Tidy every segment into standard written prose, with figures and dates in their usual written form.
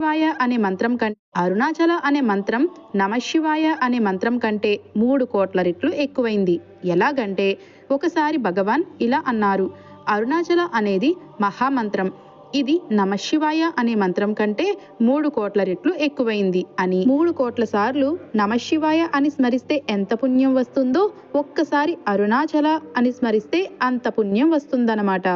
శివాయ అనే మంత్రం కంటే అరుణాచల అనే మంత్రం నమశివాయ అనే మంత్రం కంటే 3 కోట్ల రెట్లు ఎక్కువైంది. ఎలాగంటే ఒకసారి భగవాన్ ఇలా అన్నారు, అరుణాచల అనేది మహామంత్రం, ఇది నమశివాయ అనే మంత్రం కంటే 3 కోట్ల రెట్లు ఎక్కువైంది అని. 3 కోట్ల సార్లు నమశివాయ అని స్మరిస్తే ఎంత పుణ్యం వస్తుందో ఒక్కసారి అరుణాచల అని స్మరిస్తే అంత పుణ్యం వస్తుందన్నమాట.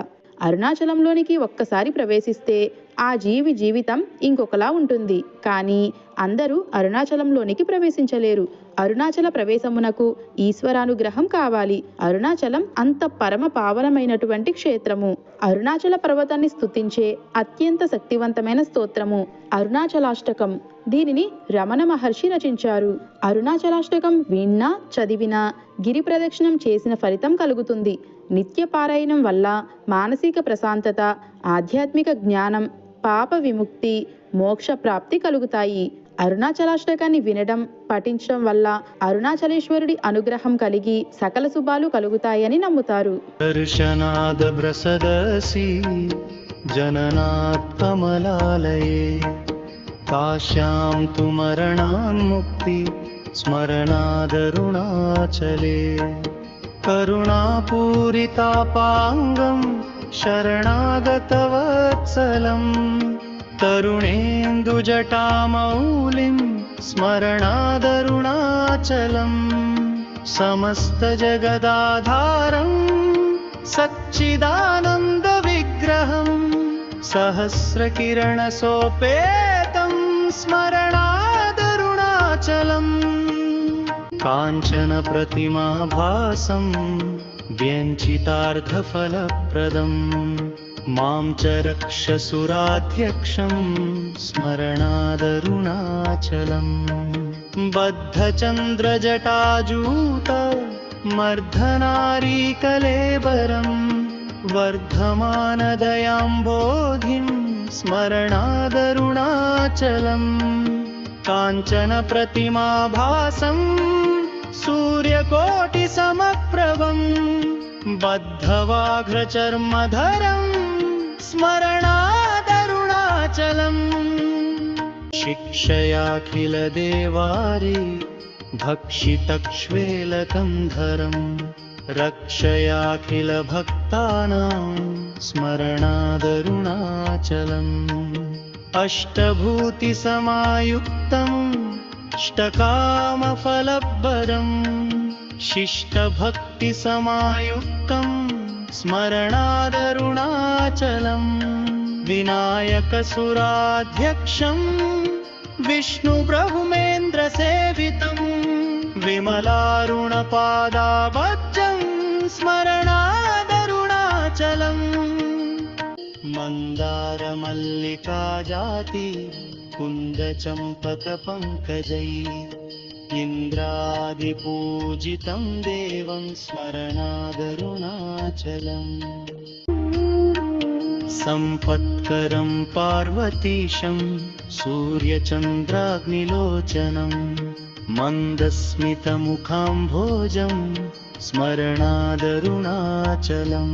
అరుణాచలంలోనికి ఒక్కసారి ప్రవేశిస్తే ఆ జీవి జీవితం ఇంకొకలా ఉంటుంది. కానీ అందరూ అరుణాచలంలోనికి ప్రవేశించలేరు. అరుణాచల ప్రవేశమునకు ఈశ్వరానుగ్రహం కావాలి. అరుణాచలం అంత పరమ పావనమైనటువంటి క్షేత్రము. అరుణాచల పర్వతాన్ని స్తుతించే అత్యంత శక్తివంతమైన స్తోత్రము అరుణాచలాష్టకం. దీనిని రమణ మహర్షి రచించారు. అరుణాచలాష్టకం విన్నా చదివినా గిరి ప్రదక్షిణం చేసిన ఫలితం కలుగుతుంది. నిత్య పారాయణం వల్ల మానసిక ప్రశాంతత, ఆధ్యాత్మిక జ్ఞానం, పాప విముక్తి, మోక్ష ప్రాప్తి కలుగుతాయి. అరుణాచలాష్టకాన్ని వినడం, పఠించడం వల్ల అరుణాచలేశ్వరుడి అనుగ్రహం కలిగి సకల శుభాలు కలుగుతాయని నమ్ముతారు. దర్శనాద బ్రసదసి జననాత్ కమలాలయే కాశ్యాం తు మరణాన్ముక్తి స్మరణాదరుణాచలే కరుణాపూరితాపాంగం శరణాగతవత్సలం తరుణేందుజటామౌళిం స్మరణాదరుణాచలం సమస్తజగదాధారం సచ్చిదానంద విగ్రహం సహస్రకిరణసోపేతం స్మరణాదరుణాచలం కాంచన ప్రతిమాభాసం వ్యంచితార్థఫలప్రదం మాం చ రక్షసురాధ్యక్షం స్మరణాదరుణాచలం బద్ధచంద్రజటాజూత మర్ధనారీకలేబరం వర్ధమానదయాంబోధిం స్మరణాదరుణాచలం కాంచన ప్రతిమాభాసం సూర్యకోటి సమప్రభం బద్ధవాఘ్రచర్మధరం స్మరణాదరుణాచలం శిక్షయాఖిల దేవారి భక్షితక్ష్వేలకంధరం రక్షయాఖిల భక్తానాం స్మరణాదరుణాచలం అష్టభూతి సమాయుక్తం అష్టకామఫలప్రదం శిష్టభక్తి సమాయుక్తం స్మరణాదరుణాచలం వినాయకసురాధ్యక్షం విష్ణుబ్రహ్మేంద్రసేవితం విమలారుణపాదాభజ్జం స్మరణాదరుణాచలం మందారమల్లికాజాతి కుందచంపకపంకజై ఇంద్రాదిపూజితం దేవం స్మరణాదరుణాచలం సంపత్కరం పార్వతీశం సూర్యచంద్రాగ్నిలోచనం మందస్మితముఖాంభోజం స్మరణాదరుణాచలం